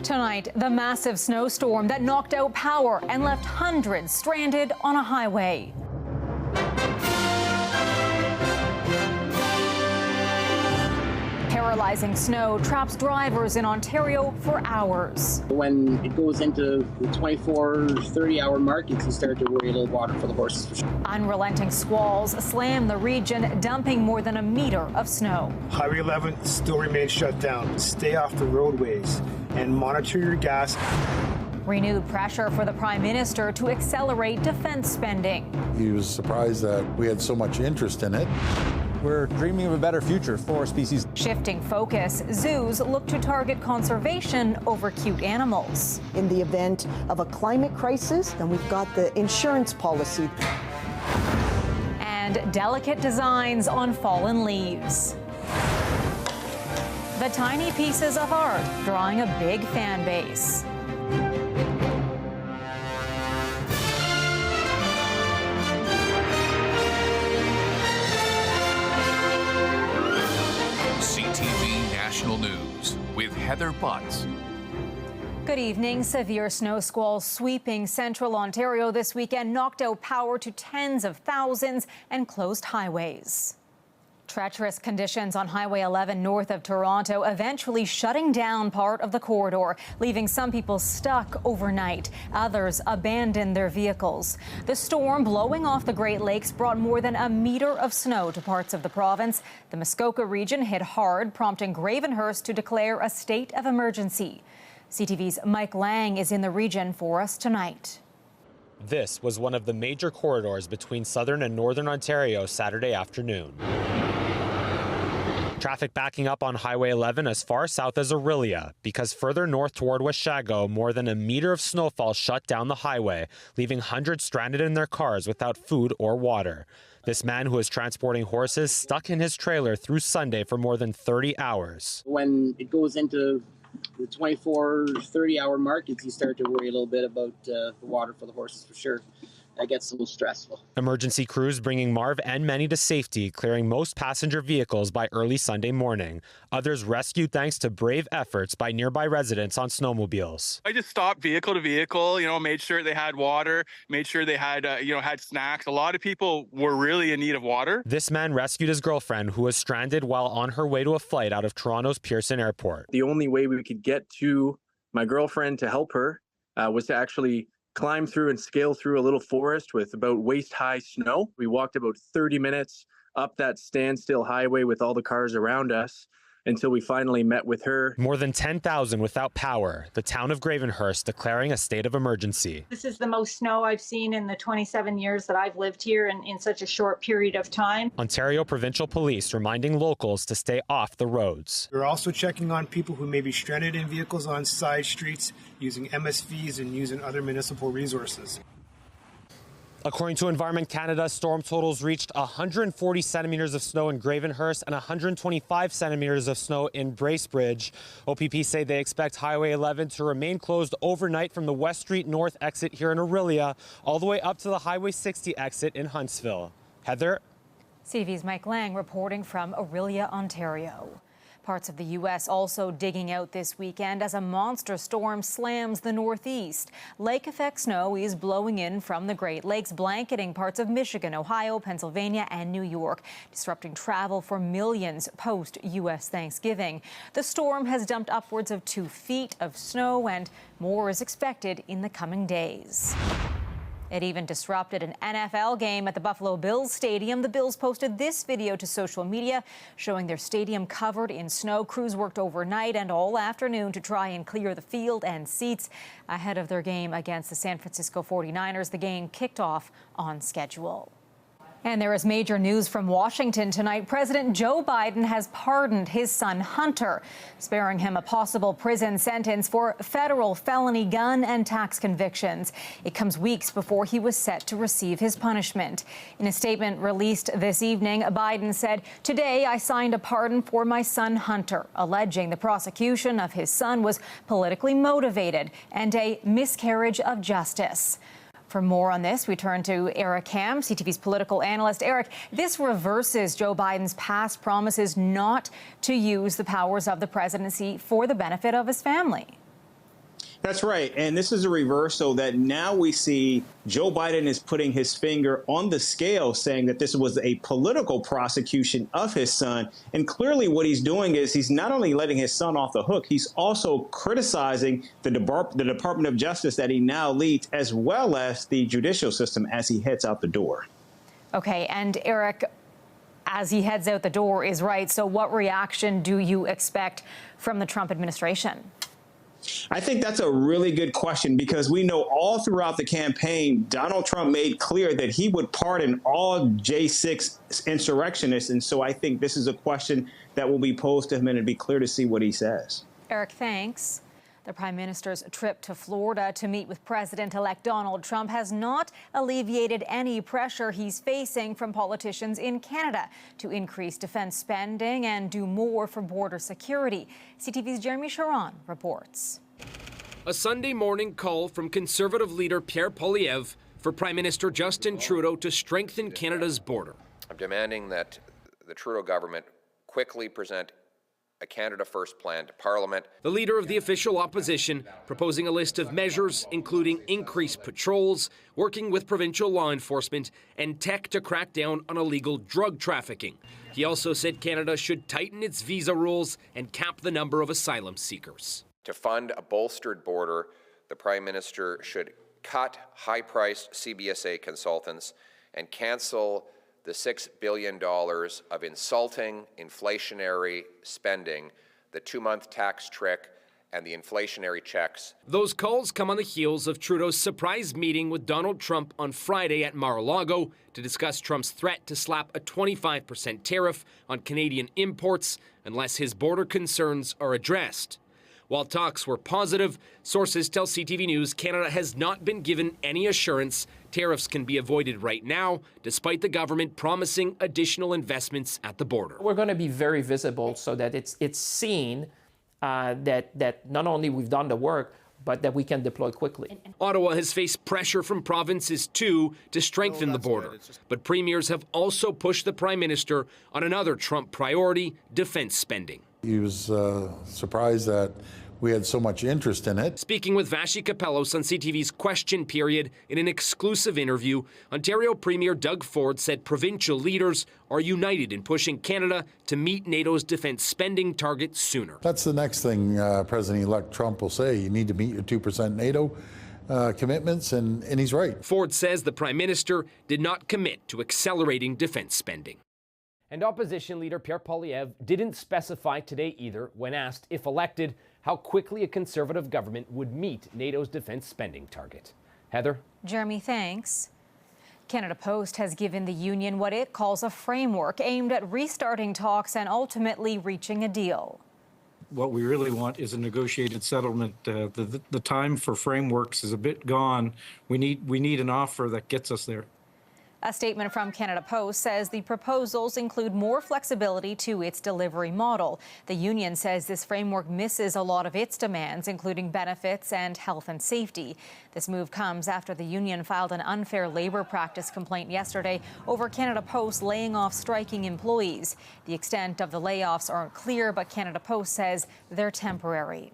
Tonight, the massive snowstorm that knocked out power and left hundreds stranded on a highway. Paralyzing snow traps drivers in Ontario for hours. When it goes into the 24, 30-hour mark, you can start to worry a little water for the horses. For sure. Unrelenting squalls slam the region, dumping more than a meter of snow. Highway 11 still remains shut down. Stay off the roadways and monitor your gas. Renewed pressure for the Prime Minister to accelerate defense spending. He was surprised that we had so much interest in it. We're dreaming of a better future for our species. Shifting focus, zoos look to target conservation over cute animals. In the event of a climate crisis, then we've got the insurance policy. And delicate designs on fallen leaves. The tiny pieces of art drawing a big fan base. CTV National News with Heather Butts. Good evening. Severe snow squalls sweeping central Ontario this weekend knocked out power to tens of thousands and closed highways. Treacherous conditions on Highway 11 north of Toronto eventually shutting down part of the corridor, leaving some people stuck overnight. Others abandoned their vehicles. The storm blowing off the Great Lakes brought more than a meter of snow to parts of the province. The Muskoka region hit hard, prompting Gravenhurst to declare a state of emergency. CTV's Mike Lang is in the region for us tonight. This was one of the major corridors between southern and northern Ontario Saturday afternoon. Traffic backing up on Highway 11 as far south as Orillia because further north toward Weshago, more than a meter of snowfall shut down the highway, leaving hundreds stranded in their cars without food or water. This man who was transporting horses stuck in his trailer through Sunday for more than 30 hours. When it goes into the 24, 30-hour mark, you start to worry a little bit about the water for the horses for sure. That gets a little stressful. Emergency crews bringing Marv and many to safety, clearing most passenger vehicles by early Sunday morning. Others rescued thanks to brave efforts by nearby residents on snowmobiles. I just stopped vehicle to vehicle, made sure they had water, made sure they had, had snacks. A lot of people were really in need of water. This man rescued his girlfriend who was stranded while on her way to a flight out of Toronto's Pearson Airport. The only way we could get to my girlfriend to help her was to actually climb through and scale through a little forest with about waist-high snow. We walked about 30 minutes up that standstill highway with all the cars around us until we finally met with her. More than 10,000 without power. The town of Gravenhurst declaring a state of emergency. This is the most snow I've seen in the 27 years that I've lived here and in such a short period of time. Ontario Provincial Police reminding locals to stay off the roads. We're also checking on people who may be stranded in vehicles on side streets using MSVs and using other municipal resources. According to Environment Canada, storm totals reached 140 centimeters of snow in Gravenhurst and 125 centimeters of snow in Bracebridge. OPP say they expect Highway 11 to remain closed overnight from the West Street North exit here in Orillia all the way up to the Highway 60 exit in Huntsville. Heather? CTV's Mike Lang reporting from Orillia, Ontario. Parts of the U.S. also digging out this weekend as a monster storm slams the Northeast. Lake-effect snow is blowing in from the Great Lakes, blanketing parts of Michigan, Ohio, Pennsylvania, and New York, disrupting travel for millions post-U.S. Thanksgiving. The storm has dumped upwards of 2 feet of snow, and more is expected in the coming days. It even disrupted an NFL game at the Buffalo Bills Stadium. The Bills posted this video to social media showing their stadium covered in snow. Crews worked overnight and all afternoon to try and clear the field and seats ahead of their game against the San Francisco 49ers. The game kicked off on schedule. And there is major news from Washington tonight. President Joe Biden has pardoned his son Hunter, sparing him a possible prison sentence for federal felony gun and tax convictions. It comes weeks before he was set to receive his punishment. In a statement released this evening, Biden said, "Today I signed a pardon for my son Hunter," alleging the prosecution of his son was politically motivated and a miscarriage of justice. For more on this, we turn to Eric Ham, CTV's political analyst. Eric, this reverses Joe Biden's past promises not to use the powers of the presidency for the benefit of his family. That's right. And this is a reversal that now we see Joe Biden is putting his finger on the scale, saying that this was a political prosecution of his son. And clearly what he's doing is he's not only letting his son off the hook, he's also criticizing the Department of Justice that he now leads, as well as the judicial system as he heads out the door. Okay. And Eric, as he heads out the door is right. So what reaction do you expect from the Trump administration? I think that's a really good question, because we know all throughout the campaign, Donald Trump made clear that he would pardon all J6 insurrectionists. And so I think this is a question that will be posed to him, and it'd be clear to see what he says. Eric, thanks. The Prime Minister's trip to Florida to meet with President-elect Donald Trump has not alleviated any pressure he's facing from politicians in Canada to increase defense spending and do more for border security. CTV's Jeremy Sharon reports. A Sunday morning call from Conservative leader Pierre Poilievre for Prime Minister Justin Trudeau to strengthen Canada's border. I'm demanding that the Trudeau government quickly present a Canada First plan to Parliament. The leader of the official opposition proposing a list of measures, including increased patrols, working with provincial law enforcement, and tech to crack down on illegal drug trafficking. He also said Canada should tighten its visa rules and cap the number of asylum seekers. To fund a bolstered border, the Prime Minister should cut high-priced CBSA consultants and cancel the $6 billion of insulting inflationary spending, the 2-month tax trick, and the inflationary checks. Those calls come on the heels of Trudeau's surprise meeting with Donald Trump on Friday at Mar-a-Lago to discuss Trump's threat to slap a 25% tariff on Canadian imports unless his border concerns are addressed. While talks were positive, sources tell CTV News Canada has not been given any assurance tariffs can be avoided right now, despite the government promising additional investments at the border. We're going to be very visible so that it's seen that not only we've done the work, but that we can deploy quickly. Ottawa has faced pressure from provinces, too, to strengthen the border. But premiers have also pushed the Prime Minister on another Trump priority, defense spending. He was surprised that we had so much interest in it. Speaking with Vashi Kapelos on CTV's Question Period in an exclusive interview, Ontario Premier Doug Ford said provincial leaders are united in pushing Canada to meet NATO's defense spending target sooner. That's the next thing President-elect Trump will say. You need to meet your 2% NATO commitments, and he's right. Ford says the Prime Minister did not commit to accelerating defense spending. And opposition leader Pierre Poilievre didn't specify today either, when asked if elected, how quickly a Conservative government would meet NATO's defense spending target. Heather? Jeremy, thanks. Canada Post has given the union what it calls a framework aimed at restarting talks and ultimately reaching a deal. What we really want is a negotiated settlement. The time for frameworks is a bit gone. We need an offer that gets us there. A statement from Canada Post says the proposals include more flexibility to its delivery model. The union says this framework misses a lot of its demands, including benefits and health and safety. This move comes after the union filed an unfair labor practice complaint yesterday over Canada Post laying off striking employees. The extent of the layoffs aren't clear, but Canada Post says they're temporary.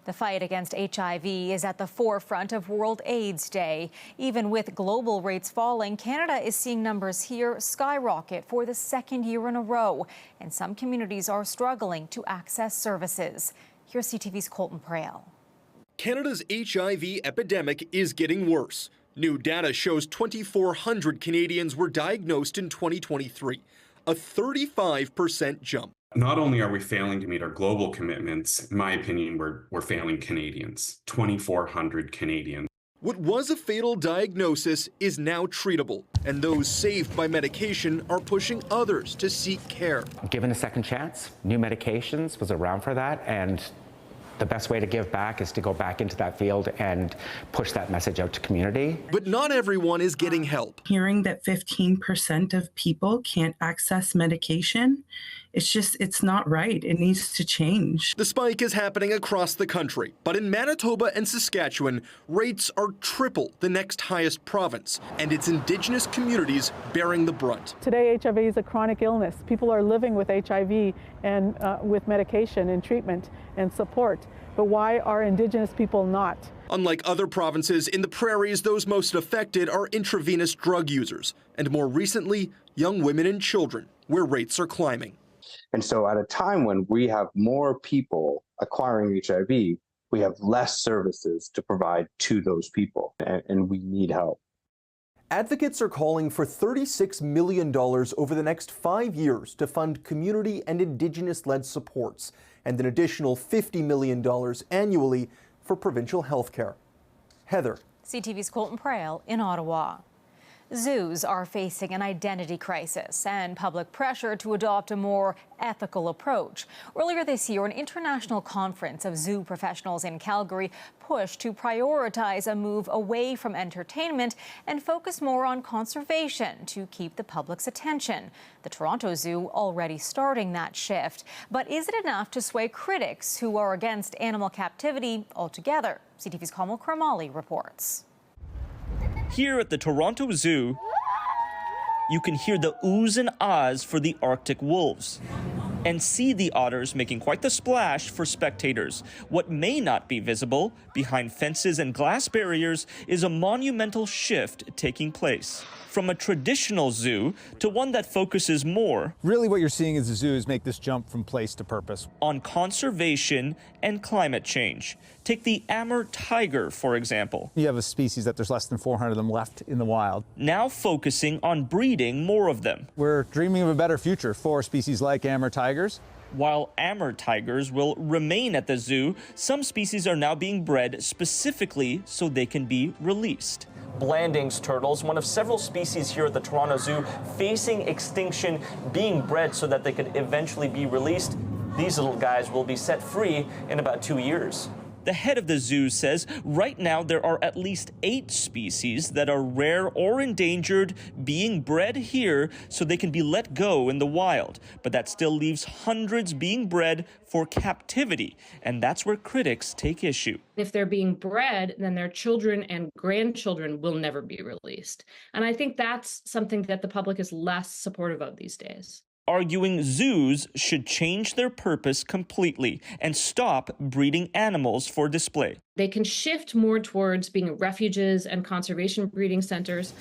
The fight against HIV is at the forefront of World AIDS Day. Even with global rates falling, Canada is seeing numbers here skyrocket for the second year in a row, and some communities are struggling to access services. Here's CTV's Colton Prale. Canada's HIV epidemic is getting worse. New data shows 2,400 Canadians were diagnosed in 2023, a 35% jump. Not only are we failing to meet our global commitments, in my opinion, we're failing Canadians, 2,400 Canadians. What was a fatal diagnosis is now treatable, and those saved by medication are pushing others to seek care. Given a second chance, new medications was around for that, and the best way to give back is to go back into that field and push that message out to community. But not everyone is getting help. Hearing that 15% of people can't access medication, it's not right. It needs to change. The spike is happening across the country, but in Manitoba and Saskatchewan, rates are triple the next highest province, and it's Indigenous communities bearing the brunt. Today, HIV is a chronic illness. People are living with HIV and with medication and treatment and support. but why are Indigenous people not? Unlike other provinces, in the prairies, those most affected are intravenous drug users, and more recently, young women and children, where rates are climbing. And so at a time when we have more people acquiring HIV, we have less services to provide to those people, and we need help. Advocates are calling for $36 million over the next 5 years to fund community and Indigenous-led supports, and an additional $50 million annually for provincial health care. Heather. CTV's Colton Prail in Ottawa. Zoos are facing an identity crisis and public pressure to adopt a more ethical approach. Earlier this year, an international conference of zoo professionals in Calgary pushed to prioritize a move away from entertainment and focus more on conservation to keep the public's attention. The Toronto Zoo already starting that shift. But is it enough to sway critics who are against animal captivity altogether? CTV's Kamal Kramali reports. Here at the Toronto Zoo, you can hear the oohs and ahs for the Arctic wolves and see the otters making quite the splash for spectators. What may not be visible behind fences and glass barriers is a monumental shift taking place from a traditional zoo to one that focuses more. Really what you're seeing is the zoos make this jump from place to purpose. On conservation and climate change. Take the Amur tiger, for example. You have a species that there's less than 400 of them left in the wild. Now focusing on breeding more of them. We're dreaming of a better future for species like Amur tigers. While Amur tigers will remain at the zoo, some species are now being bred specifically so they can be released. Blanding's turtles, one of several species here at the Toronto Zoo, facing extinction, being bred so that they could eventually be released. These little guys will be set free in about 2 years. The head of the zoo says right now there are at least 8 species that are rare or endangered being bred here so they can be let go in the wild. But that still leaves hundreds being bred for captivity, and that's where critics take issue. If they're being bred, then their children and grandchildren will never be released. And I think that's something that the public is less supportive of these days. Arguing zoos should change their purpose completely and stop breeding animals for display. They can shift more towards being refuges and conservation breeding centers.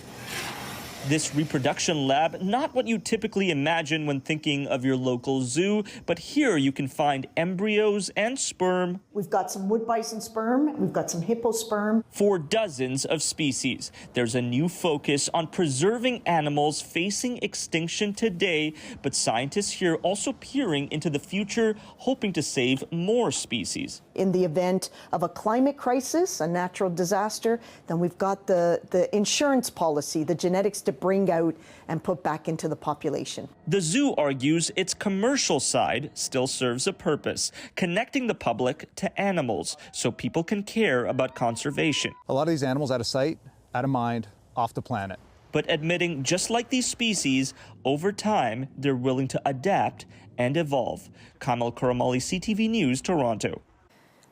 This reproduction lab, not what you typically imagine when thinking of your local zoo, but here you can find embryos and sperm. We've got some wood bison sperm, we've got some hippo sperm. For dozens of species. There's a new focus on preserving animals facing extinction today, but scientists here also peering into the future, hoping to save more species. In the event of a climate crisis, a natural disaster, then we've got the insurance policy, the genetics to bring out and put back into the population. The zoo argues its commercial side still serves a purpose, connecting the public to animals so people can care about conservation. A lot of these animals out of sight, out of mind, off the planet. But admitting, just like these species, over time, they're willing to adapt and evolve. Kamal Karamali, CTV News, Toronto.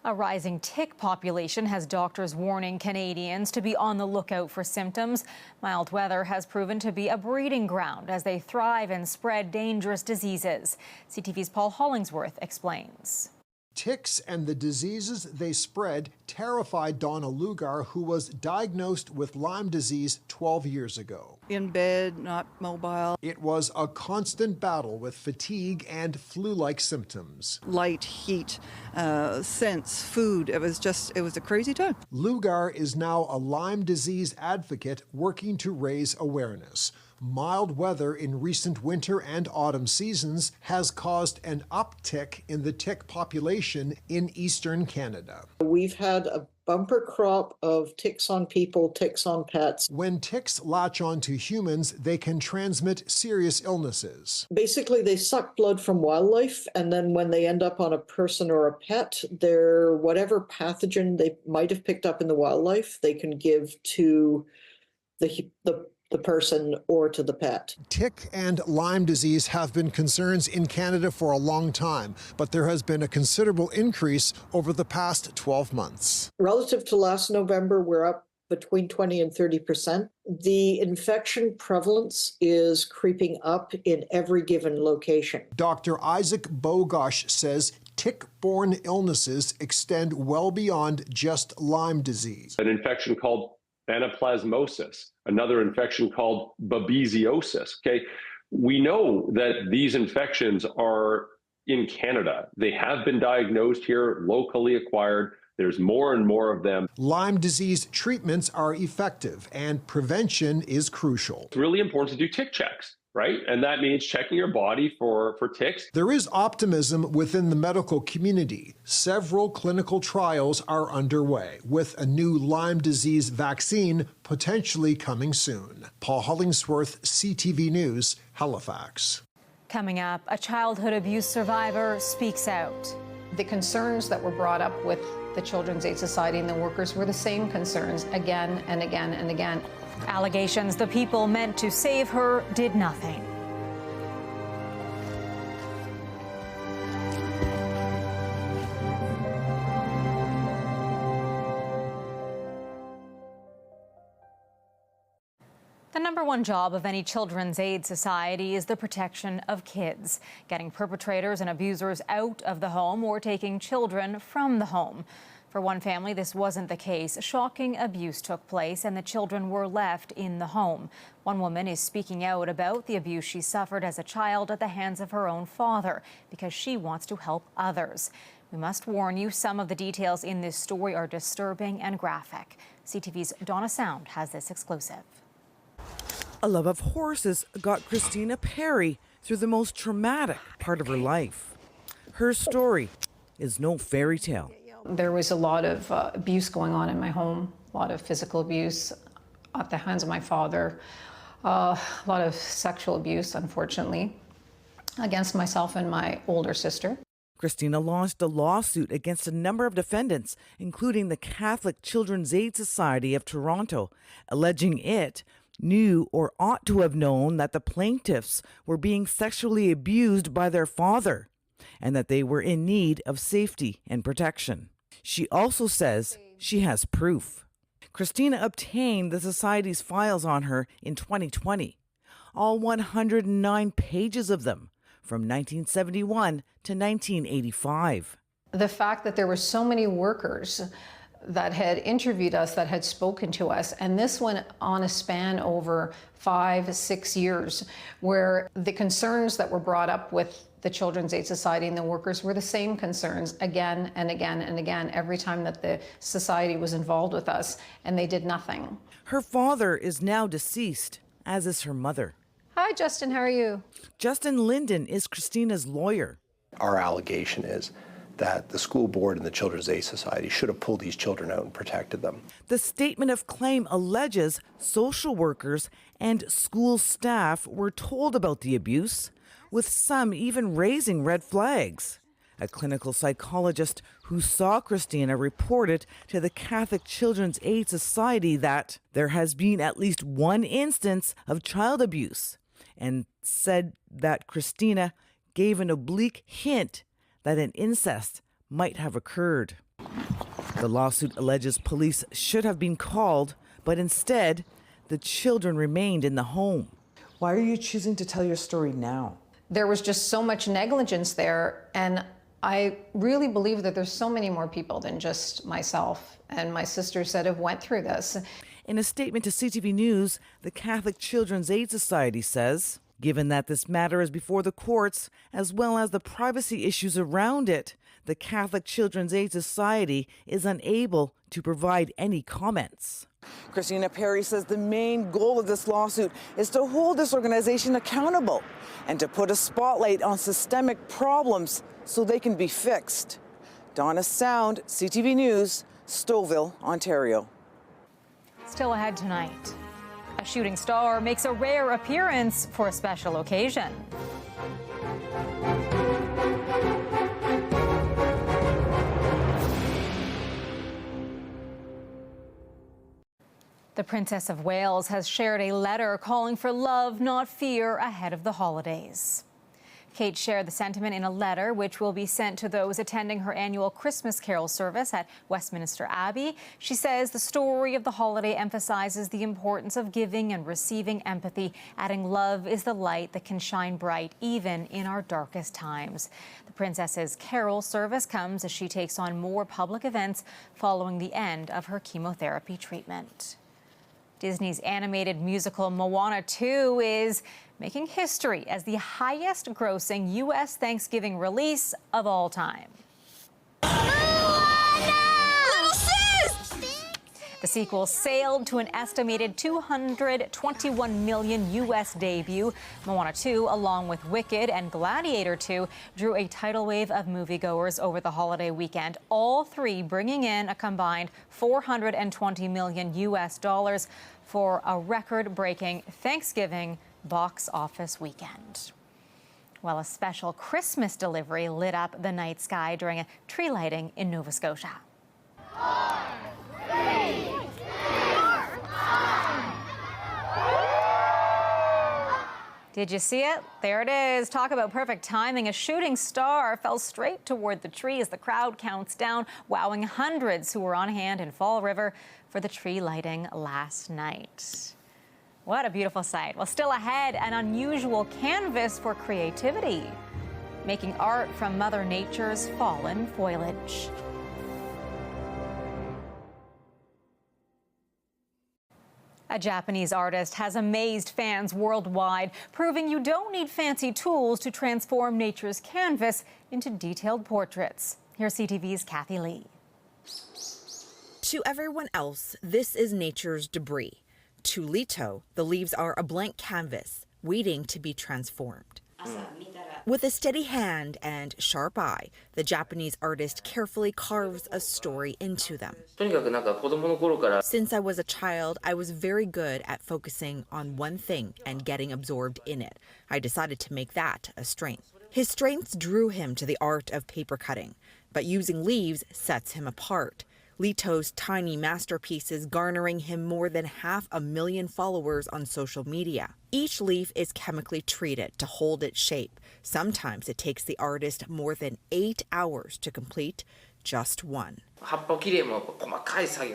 A rising tick population has doctors warning Canadians to be on the lookout for symptoms. Mild weather has proven to be a breeding ground as they thrive and spread dangerous diseases. CTV's Paul Hollingsworth explains. Ticks and the diseases they spread terrified Donna Lugar, who was diagnosed with Lyme disease 12 years ago. In bed, not mobile. It was a constant battle with fatigue and flu-like symptoms. Light, heat, scents, food. It was a crazy time. Lugar is now a Lyme disease advocate working to raise awareness. Mild weather in recent winter and autumn seasons has caused an uptick in the tick population in eastern Canada. We've had a bumper crop of ticks on people, ticks on pets. When ticks latch onto humans, they can transmit serious illnesses. Basically, they suck blood from wildlife, and then when they end up on a person or a pet, they're whatever pathogen they might have picked up in the wildlife, they can give to the person or to the pet. Tick and Lyme disease have been concerns in Canada for a long time, but there has been a considerable increase over the past 12 months. Relative to last November, we're up between 20 and 30%. The infection prevalence is creeping up in every given location. Dr. Isaac Bogosh says tick-borne illnesses extend well beyond just Lyme disease. An infection called anaplasmosis, another infection called babesiosis. Okay, we know that these infections are in Canada. They have been diagnosed here, locally acquired. There's more and more of them. Lyme disease treatments are effective and prevention is crucial. It's really important to do tick checks, right? And that means checking your body for ticks. There is optimism within the medical community. Several clinical trials are underway, with a new Lyme disease vaccine potentially coming soon. Paul Hollingsworth, CTV News, Halifax. Coming up, a childhood abuse survivor speaks out. The concerns that were brought up with the Children's Aid Society and the workers were the same concerns again and again and again. Allegations the people meant to save her did nothing. The number one job of any Children's Aid Society is the protection of kids, getting perpetrators and abusers out of the home or taking children from the home. For one family, this wasn't the case. Shocking abuse took place and the children were left in the home. One woman is speaking out about the abuse she suffered as a child at the hands of her own father because she wants to help others. We must warn you, some of the details in this story are disturbing and graphic. CTV's Donna Sound has this exclusive. A love of horses got Christina Perry through the most traumatic part of her life. Her story is no fairy tale. There was a lot of abuse going on in my home, a lot of physical abuse at the hands of my father, a lot of sexual abuse, unfortunately, against myself and my older sister. Christina launched a lawsuit against a number of defendants, including the Catholic Children's Aid Society of Toronto, alleging it knew or ought to have known that the plaintiffs were being sexually abused by their father and that they were in need of safety and protection. She also says she has proof. Christina obtained the Society's files on her in 2020, all 109 pages of them from 1971 to 1985. The fact that there were so many workers that had interviewed us, that had spoken to us, and this went on a span over 5-6 years, where the concerns that were brought up with the Children's Aid Society and the workers were the same concerns again and again and again, every time that the society was involved with us, and they did nothing. Her father is now deceased, as is her mother. Hi, Justin, how are you? Justin Linden is Christina's lawyer. Our allegation is that the school board and the Children's Aid Society should have pulled these children out and protected them. The statement of claim alleges social workers and school staff were told about the abuse, with some even raising red flags. A clinical psychologist who saw Christina reported to the Catholic Children's Aid Society that there has been at least one instance of child abuse, and said that Christina gave an oblique hint that an incest might have occurred. The lawsuit alleges police should have been called, but instead, the children remained in the home. Why are you choosing to tell your story now? There was just so much negligence there, and I really believe that there's so many more people than just myself and my sisters that have went through this. In a statement to CTV News, the Catholic Children's Aid Society says, given that this matter is before the courts, as well as the privacy issues around it, the Catholic Children's Aid Society is unable to provide any comments. Christina Perry says the main goal of this lawsuit is to hold this organization accountable and to put a spotlight on systemic problems so they can be fixed. Donna Sound, CTV News, Stouffville, Ontario. Still ahead tonight. A shooting star makes a rare appearance for a special occasion. The Princess of Wales has shared a letter calling for love, not fear, ahead of the holidays. Kate shared the sentiment in a letter which will be sent to those attending her annual Christmas Carol service at Westminster Abbey. She says the story of the holiday emphasizes the importance of giving and receiving empathy, adding love is the light that can shine bright even in our darkest times. The Princess's Carol service comes as she takes on more public events following the end of her chemotherapy treatment. Disney's animated musical Moana 2 is making history as the highest-grossing U.S. Thanksgiving release of all time. The sequel sailed to an estimated $221 million U.S. debut. Moana 2, along with Wicked and Gladiator 2, drew a tidal wave of moviegoers over the holiday weekend, all three bringing in a combined $420 million U.S. dollars for a record-breaking Thanksgiving box office weekend. Well, a special Christmas delivery lit up the night sky during a tree lighting in Nova Scotia. 4, 3, 2, 1. Did you see it? There it is. Talk about perfect timing. A shooting star fell straight toward the tree as the crowd counts down, wowing hundreds who were on hand in Fall River for the tree lighting last night. What a beautiful sight. Well, still ahead, an unusual canvas for creativity, making art from Mother Nature's fallen foliage. A Japanese artist has amazed fans worldwide, proving you don't need fancy tools to transform nature's canvas into detailed portraits. Here's CTV's Kathy Lee. To everyone else, this is nature's debris. To Lito, the leaves are a blank canvas, waiting to be transformed. With a steady hand and sharp eye, the Japanese artist carefully carves a story into them. Since I was a child, I was very good at focusing on one thing and getting absorbed in it. I decided to make that a strength. His strengths drew him to the art of paper cutting, but using leaves sets him apart. Lito's tiny masterpieces garnering him more than 500,000 followers on social media. Each leaf is chemically treated to hold its shape. Sometimes it takes the artist more than 8 hours to complete just one.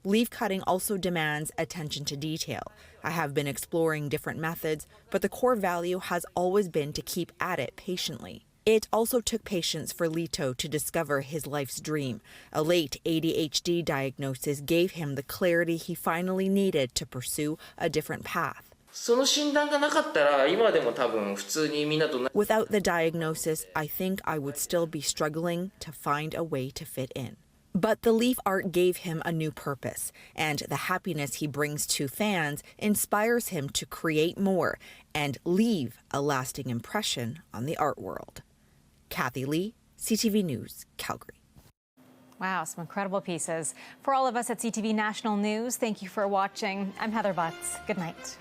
Leaf cutting also demands attention to detail. I have been exploring different methods, but the core value has always been to keep at it patiently. It also took patience for Lito to discover his life's dream. A late ADHD diagnosis gave him the clarity he finally needed to pursue a different path. Without the diagnosis, I think I would still be struggling to find a way to fit in. But the leaf art gave him a new purpose, and the happiness he brings to fans inspires him to create more and leave a lasting impression on the art world. Kathy Lee, CTV News, Calgary. Wow, some incredible pieces. For all of us at CTV National News, thank you for watching. I'm Heather Butts. Good night.